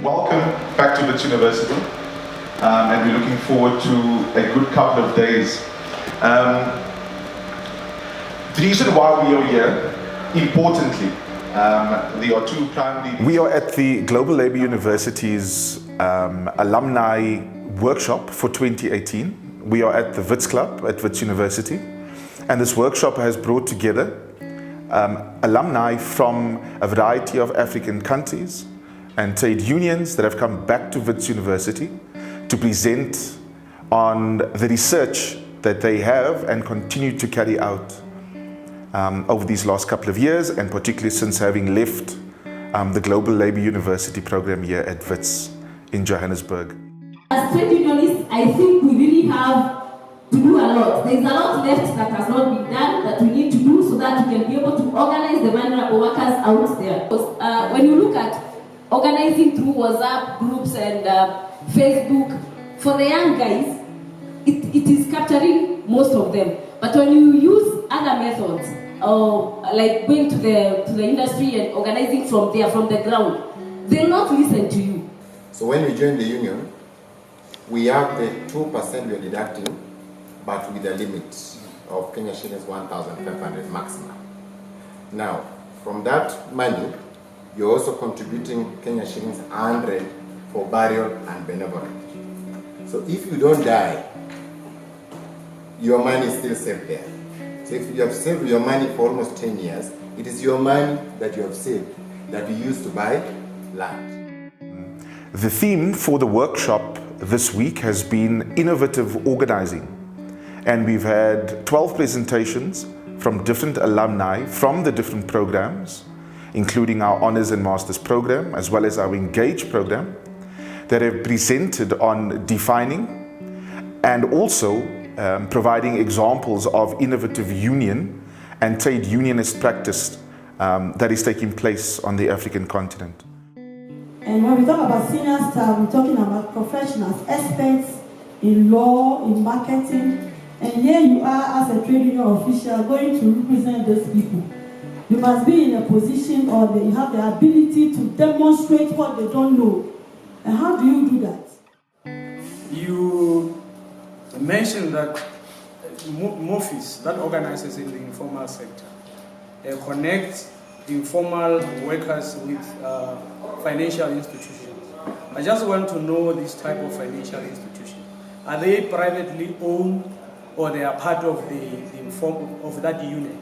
Welcome back to Wits University, and we're looking forward to a good couple of days. The reason why we are here, importantly, there are two primary... We are at the Global Labour University's alumni workshop for 2018. We are at the Wits Club at Wits University, and this workshop has brought together alumni from a variety of African countries and trade unions that have come back to Wits University to present on the research that they have and continue to carry out over these last couple of years, and particularly since having left the Global Labour University program here at Wits in Johannesburg. As trade unionists, I think we really have to do a lot. There's a lot left that has not been done that we need to do so that we can be able to organize the vulnerable workers out there. When you look at organizing through WhatsApp groups and Facebook, for the young guys, it is capturing most of them. But when you use other methods, like going to the industry and organizing from there, from the ground, they'll not listen to you. So when we join the union, we have the 2% we are deducting, but with a limit of Kenya shillings 1,500 maximum. Now, from that money, you're also contributing Kenya shillings 100 for burial and benevolent. So if you don't die, your money is still saved there. So if you have saved your money for almost 10 years, it is your money that you have saved that you use to buy land. The theme for the workshop this week has been innovative organizing. And we've had 12 presentations from different alumni from the different programs, including our Honours and Masters program, as well as our Engage program, that have presented on defining and also providing examples of innovative union and trade unionist practice that is taking place on the African continent. And when we talk about senior staff, we're talking about professionals, experts in law, in marketing, and here you are as a trade union official going to represent those people. You must be in a position or you have the ability to demonstrate what they don't know. And how do you do that? You mentioned that MOFIS, that organizes in the informal sector, connect informal workers with financial institutions. I just want to know this type of financial institution. Are they privately owned or they are part of of that union?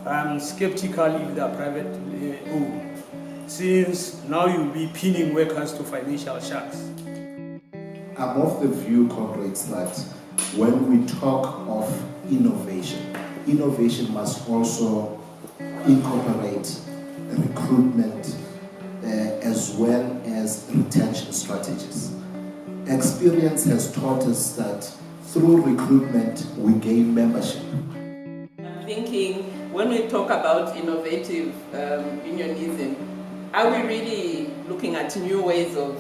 I'm skeptical if they are privately owned, since now you'll be pinning workers to financial sharks. I'm of the view, comrades, that when we talk of innovation, innovation must also incorporate recruitment as well as retention strategies. Experience has taught us that through recruitment, we gain membership. I'm thinking, when we talk about innovative unionism, are we really looking at new ways of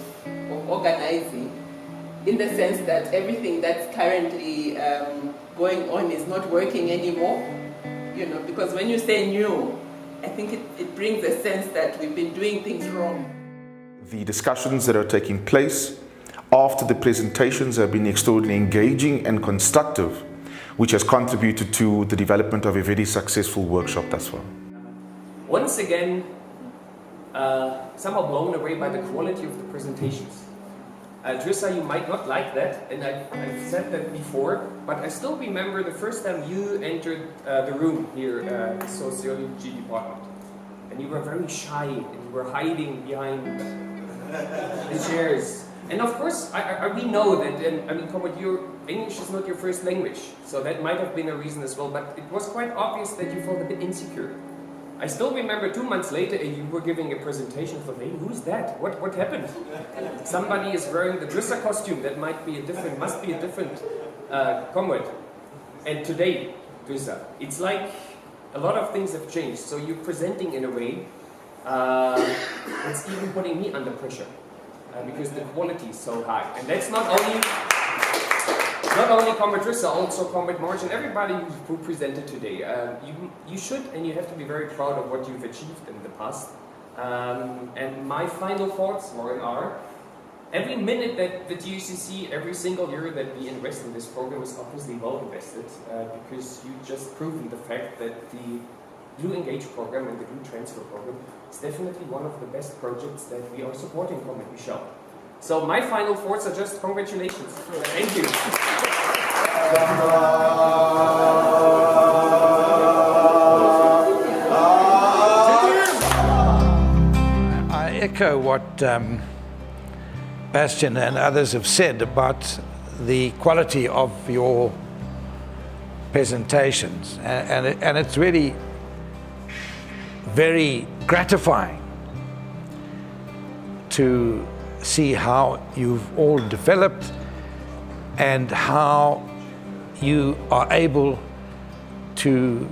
organizing, in the sense that everything that's currently going on is not working anymore? You know, because when you say new, I think it brings a sense that we've been doing things wrong. The discussions that are taking place after the presentations have been extraordinarily engaging and constructive, which has contributed to the development of a very successful workshop thus far. Once again, somehow blown away by the quality of the presentations. Drissa, you might not like that, and I've said that before, but I still remember the first time you entered the room here at the Sociology Department. And you were very shy, and you were hiding behind the chairs. And of course, we know that, and I mean, Comrade, your English is not your first language, so that might have been a reason as well, but it was quite obvious that you felt a bit insecure. I still remember 2 months later, you were giving a presentation for, hey, who's that? What happened? Somebody is wearing the Drissa costume, that must be a different comrade. And today, Drissa, it's like a lot of things have changed, so you're presenting in a way that's even putting me under pressure. Because the quality is so high. And that's not only Comrade Drissa, also Comrade March and everybody who presented today. You should and you have to be very proud of what you've achieved in the past. And my final thoughts, Lauren, are every minute that the GUCC, every single year that we invest in this program is obviously well invested, because you just proven the fact that the GLU Engage program and the GLU Transfer program is definitely one of the best projects that we are supporting from Michel. So my final thoughts are just congratulations. Thank you. I echo what Bastian and others have said about the quality of your presentations, and it's really very gratifying to see how you've all developed and how you are able to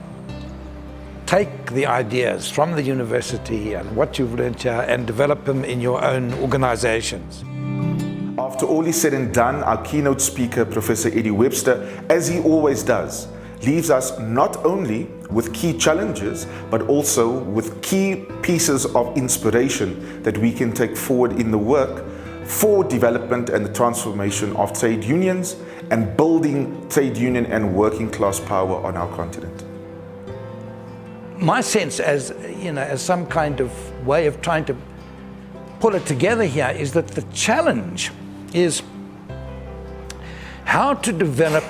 take the ideas from the university and what you've learned here and develop them in your own organizations. After all is said and done, our keynote speaker, Professor Eddie Webster, as he always does, leaves us not only with key challenges, but also with key pieces of inspiration that we can take forward in the work for development and the transformation of trade unions and building trade union and working class power on our continent. My sense, as you know, as some kind of way of trying to pull it together here, is that the challenge is how to develop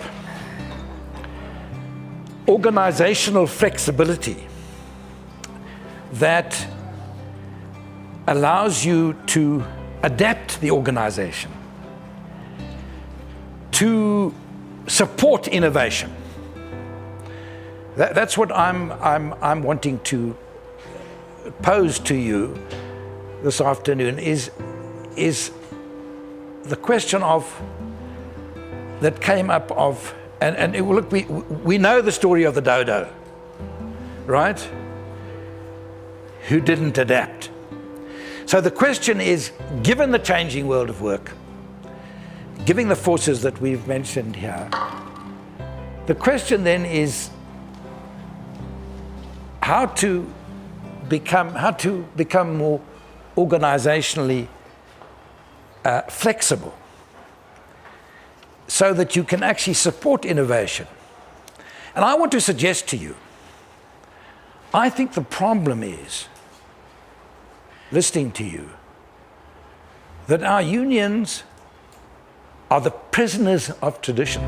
organizational flexibility that allows you to adapt the organization to support innovation. That's what I'm wanting to pose to you this afternoon is the question of that came up of, and look, we know the story of the dodo, right? Who didn't adapt. So the question is, given the changing world of work, given the forces that we've mentioned here, the question then is how to become more organizationally flexible so that you can actually support innovation. And I want to suggest to you, I think the problem is, listening to you, that our unions are the prisoners of tradition.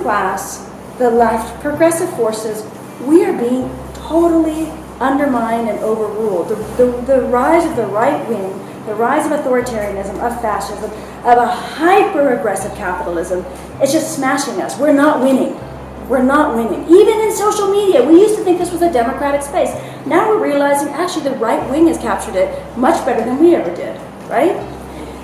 Class, the left, progressive forces, we are being totally undermined and overruled. The rise of the right wing, the rise of authoritarianism, of fascism, of a hyper-aggressive capitalism, it's just smashing us. We're not winning. We're not winning. Even in social media, we used to think this was a democratic space. Now we're realizing actually the right wing has captured it much better than we ever did, right?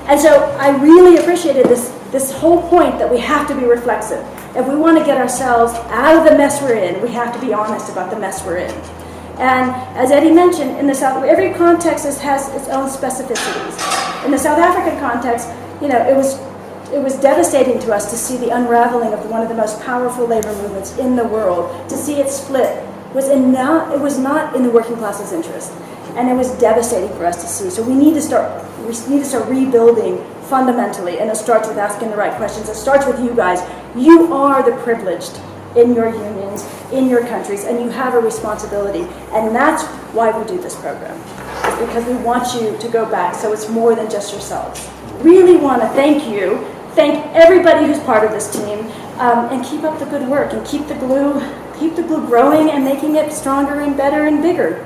And so I really appreciated this whole point that we have to be reflexive. If we want to get ourselves out of the mess we're in, we have to be honest about the mess we're in. And as Eddie mentioned, in the South, every context has its own specificities. In the South African context, you know, it was devastating to us to see the unraveling of one of the most powerful labor movements in the world. To see it split it was not in the working class's interest, and it was devastating for us to see. So we need to start rebuilding fundamentally, and it starts with asking the right questions. It starts with you guys. You are the privileged in your unions, in your countries, and you have a responsibility. And that's why we do this program. It's because we want you to go back, so it's more than just yourselves. Really want to thank you, thank everybody who's part of this team, and keep up the good work, and keep the glue growing and making it stronger and better and bigger.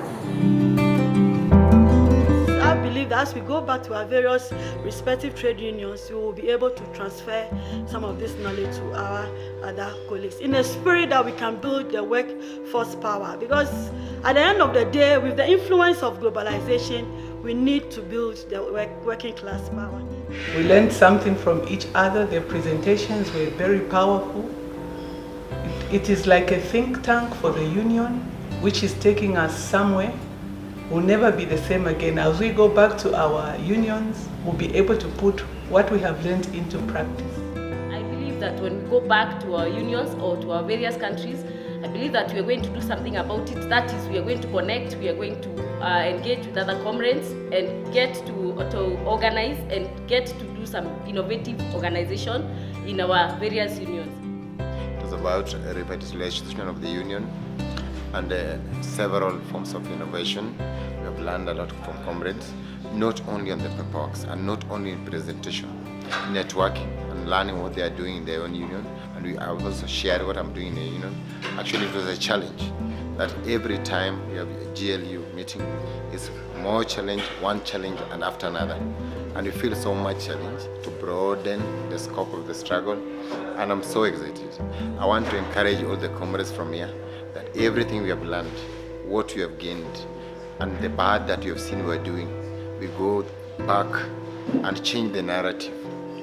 I believe that as we go back to our various respective trade unions, we will be able to transfer some of this knowledge to our other colleagues in a spirit that we can build the workforce power. Because at the end of the day, with the influence of globalization, we need to build the working class power. We learned something from each other. Their presentations were very powerful. It is like a think tank for the union. which is taking us somewhere, will never be the same again. As we go back to our unions, we'll be able to put what we have learned into practice. I believe that when we go back to our unions or to our various countries, I believe that we are going to do something about it. That is, we are going to connect, we are going to engage with other comrades and get to organize and get to do some innovative organization in our various unions. It was about revitalization of the union and several forms of innovation. We have learned a lot from comrades, not only on the paperwork and not only in presentation, networking and learning what they are doing in their own union. And I also shared what I'm doing in the union. Actually, it was a challenge that every time we have a GLU meeting, it's more challenge, one challenge and after another. And we feel so much challenge to broaden the scope of the struggle. And I'm so excited. I want to encourage all the comrades from here that everything we have learned, what we have gained, and the bad that you have seen we're doing, we go back and change the narrative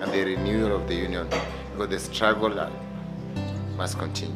and the renewal of the union, because the struggle must continue.